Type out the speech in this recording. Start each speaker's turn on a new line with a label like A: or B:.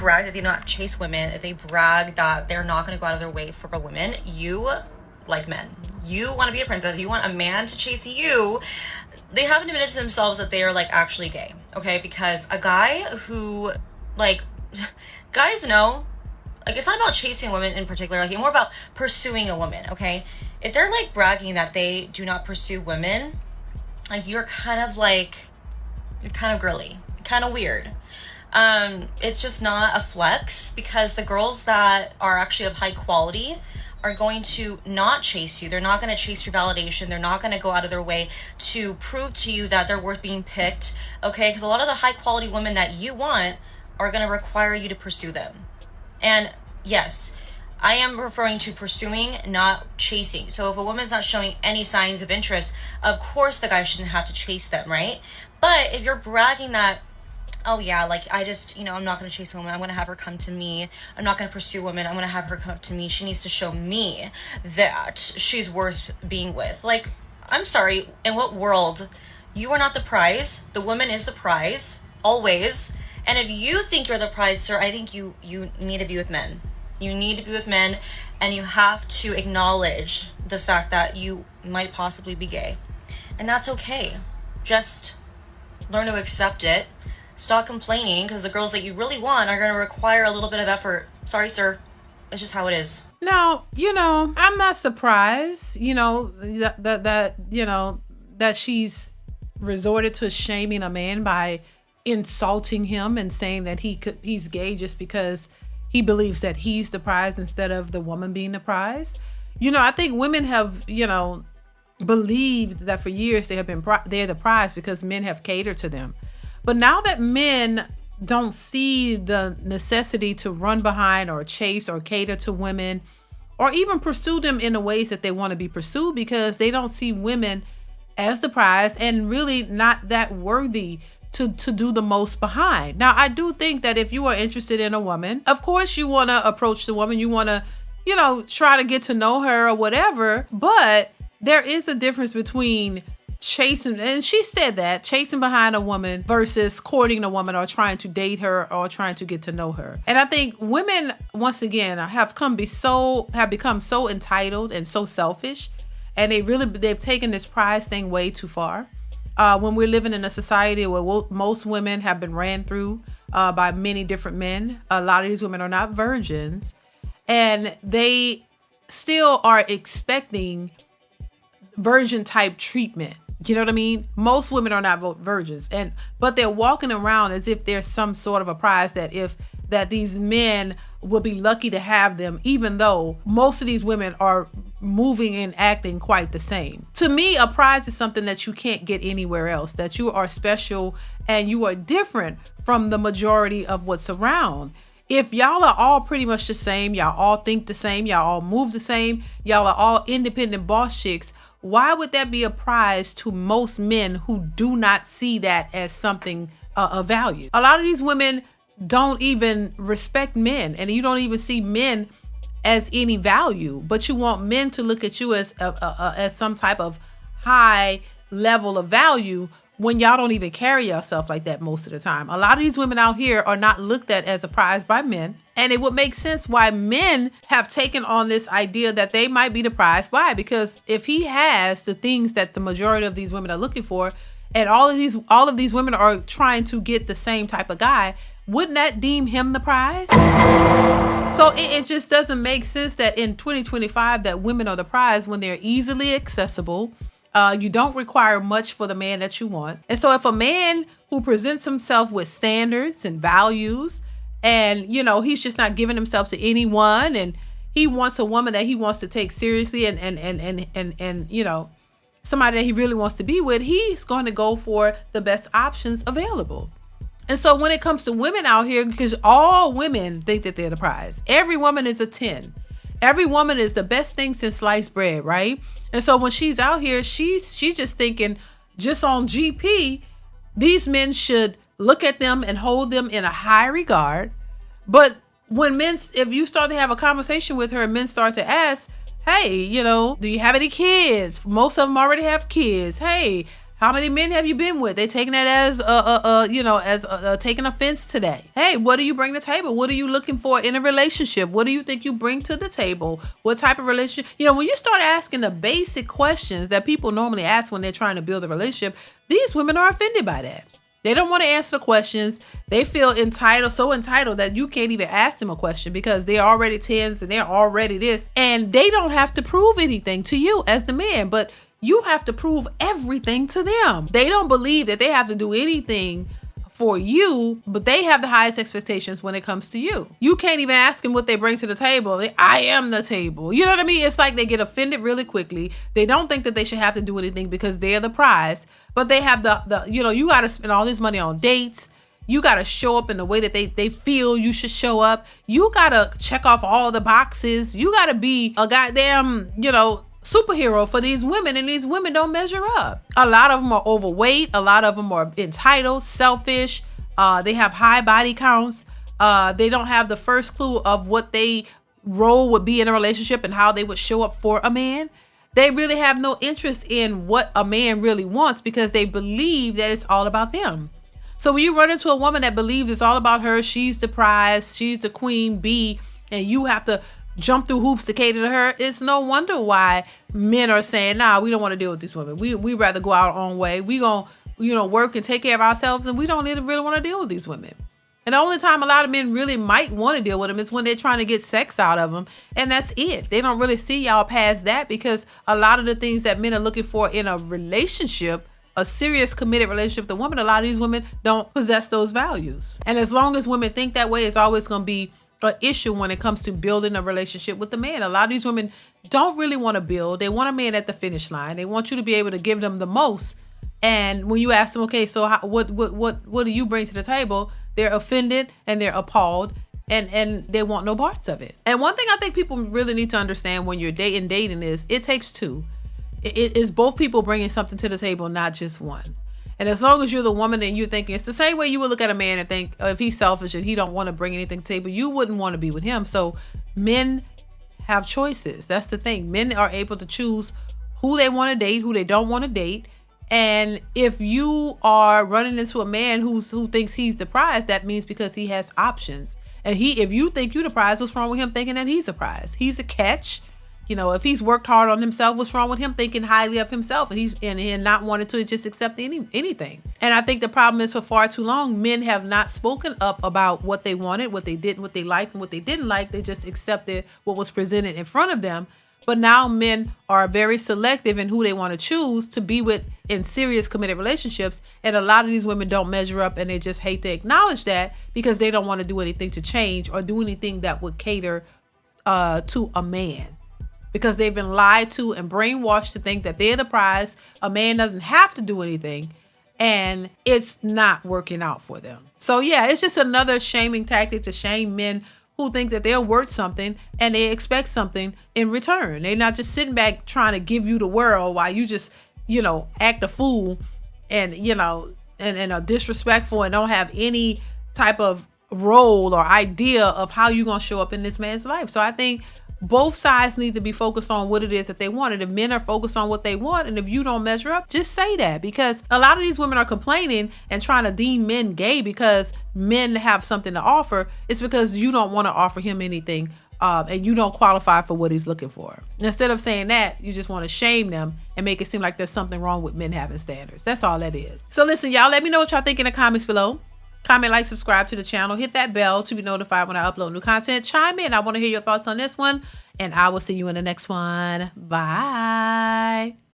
A: brag that they do not chase women, if they brag that they're not going to go out of their way for a woman, you like men. You want to be a princess. You want a man to chase you. They haven't admitted to themselves that they are like actually gay. Okay, because a guy who like guys know, like, it's not about chasing women in particular. Like, it's more about pursuing a woman. Okay, if they're like bragging that they do not pursue women, like, you're kind of girly, kind of weird. It's just not a flex, because the girls that are actually of high quality are going to not chase you. They're not going to chase your validation. They're not going to go out of their way to prove to you that they're worth being picked. Okay, because a lot of the high quality women that you want are going to require you to pursue them. And yes, I am referring to pursuing, not chasing. So if a woman's not showing any signs of interest, of course the guy shouldn't have to chase them, right? But if you're bragging that, oh yeah, like, I just, I'm not going to chase a woman. I'm going to have her come to me. I'm not going to pursue women. I'm going to have her come up to me. She needs to show me that she's worth being with. Like, I'm sorry, in what world? You are not the prize. The woman is the prize, always. And if you think you're the prize, sir, I think you need to be with men. You need to be with men, and you have to acknowledge the fact that you might possibly be gay. And that's okay. Just learn to accept it. Stop complaining, because the girls that you really want are going to require a little bit of effort. Sorry, sir. It's just how it is.
B: Now, I'm not surprised, that she's resorted to shaming a man by insulting him and saying that he's gay just because he believes that he's the prize instead of the woman being the prize. I think women have, believed that for years they're the prize because men have catered to them. But now that men don't see the necessity to run behind or chase or cater to women or even pursue them in the ways that they want to be pursued, because they don't see women as the prize and really not that worthy to do the most behind. Now, I do think that if you are interested in a woman, of course you want to approach the woman. You want to, try to get to know her or whatever. But there is a difference between chasing, and she said that, chasing behind a woman versus courting a woman or trying to date her or trying to get to know her. And I think women, once again, have become so entitled and so selfish, and they've taken this prize thing way too far. When we're living in a society where most women have been ran through by many different men, a lot of these women are not virgins, and they still are expecting virgin type treatment. You know what I mean? Most women are not virgins, but they're walking around as if there's some sort of a prize that these men will be lucky to have them, even though most of these women are moving and acting quite the same. To me, a prize is something that you can't get anywhere else, that you are special and you are different from the majority of what's around. If y'all are all pretty much the same, y'all all think the same, y'all all move the same, y'all are all independent boss chicks, why would that be a prize to most men who do not see that as something of value? A lot of these women don't even respect men, and you don't even see men as any value, but you want men to look at you as some type of high level of value when y'all don't even carry yourself like that most of the time. A lot of these women out here are not looked at as a prize by men, and it would make sense why men have taken on this idea that they might be the prize. Why? Because if he has the things that the majority of these women are looking for, and all of these women are trying to get the same type of guy, wouldn't that deem him the prize? So it just doesn't make sense that in 2025 that women are the prize when they're easily accessible. You don't require much for the man that you want. And so if a man who presents himself with standards and values, and he's just not giving himself to anyone, and he wants a woman that he wants to take seriously and somebody that he really wants to be with, he's going to go for the best options available. And so when it comes to women out here, because all women think that they're the prize, every woman is a 10. Every woman is the best thing since sliced bread, right? And so when she's out here, she's just thinking, just on GP, these men should look at them and hold them in a high regard. But when if you start to have a conversation with her and men start to ask, Hey, do you have any kids? Most of them already have kids. Hey, how many men have you been with? They taking that as taking offense to that. Hey, what do you bring to the table? What are you looking for in a relationship? What do you think you bring to the table? What type of relationship? When you start asking the basic questions that people normally ask when they're trying to build a relationship, these women are offended by that. They don't want to answer the questions. They feel so entitled that you can't even ask them a question because they're already tens and they're already this. And they don't have to prove anything to you as the man, but you have to prove everything to them. They don't believe that they have to do anything for you, but they have the highest expectations when it comes to you. You can't even ask them what they bring to the table. I am the table. You know what I mean? It's like they get offended really quickly. They don't think that they should have to do anything because they're the prize, but they have you got to spend all this money on dates. You got to show up in the way that they feel you should show up. You got to check off all the boxes. You got to be a goddamn, superhero for these women, and these women don't measure up. A lot of them are overweight. A lot of them are entitled, selfish. They have high body counts. They don't have the first clue of what they role would be in a relationship and how they would show up for a man. They really have no interest in what a man really wants because they believe that it's all about them. So when you run into a woman that believes it's all about her, she's the prize, she's the queen bee, and you have to jump through hoops to cater to her, it's no wonder why men are saying, nah, we don't want to deal with these women. We rather go our own way. We gonna, work and take care of ourselves, and we don't really want to deal with these women. And the only time a lot of men really might want to deal with them is when they're trying to get sex out of them. And that's it. They don't really see y'all past that because a lot of the things that men are looking for in a relationship, a serious committed relationship, a lot of these women don't possess those values. And as long as women think that way, it's always going to be an issue when it comes to building a relationship with the man. A lot of these women don't really want to build. They want a man at the finish line. They want you to be able to give them the most. And when you ask them, okay, so what do you bring to the table? They're offended and they're appalled and they want no parts of it. And one thing I think people really need to understand when you're dating is it takes two. It is both people bringing something to the table, not just one. And as long as you're the woman and you're thinking, it's the same way you would look at a man and think, if he's selfish and he don't want to bring anything to the table, you wouldn't want to be with him. So men have choices. That's the thing. Men are able to choose who they want to date, who they don't want to date. And if you are running into a man who thinks he's the prize, that means because he has options. And if you think you're the prize, what's wrong with him thinking that he's a prize? He's a catch. If he's worked hard on himself, what's wrong with him thinking highly of himself and not wanting to just accept anything? And I think the problem is for far too long, men have not spoken up about what they wanted, what they didn't, what they liked, and what they didn't like. They just accepted what was presented in front of them. But now men are very selective in who they want to choose to be with in serious committed relationships. And a lot of these women don't measure up and they just hate to acknowledge that because they don't want to do anything to change or do anything that would cater to a man. Because they've been lied to and brainwashed to think that they're the prize. A man doesn't have to do anything. And it's not working out for them. So yeah, it's just another shaming tactic to shame men who think that they're worth something and they expect something in return. They're not just sitting back trying to give you the world while you just, act a fool and, and are disrespectful and don't have any type of role or idea of how you're going to show up in this man's life. So I think both sides need to be focused on what it is that they want. And if men are focused on what they want, and if you don't measure up, just say that. Because a lot of these women are complaining and trying to deem men gay because men have something to offer. It's because you don't want to offer him anything and you don't qualify for what he's looking for. Instead of saying that, you just want to shame them and make it seem like there's something wrong with men having standards. That's all that is. So listen, y'all, let me know what y'all think in the comments below. Comment, like, subscribe to the channel. Hit that bell to be notified when I upload new content. Chime in. I want to hear your thoughts on this one. And I will see you in the next one. Bye.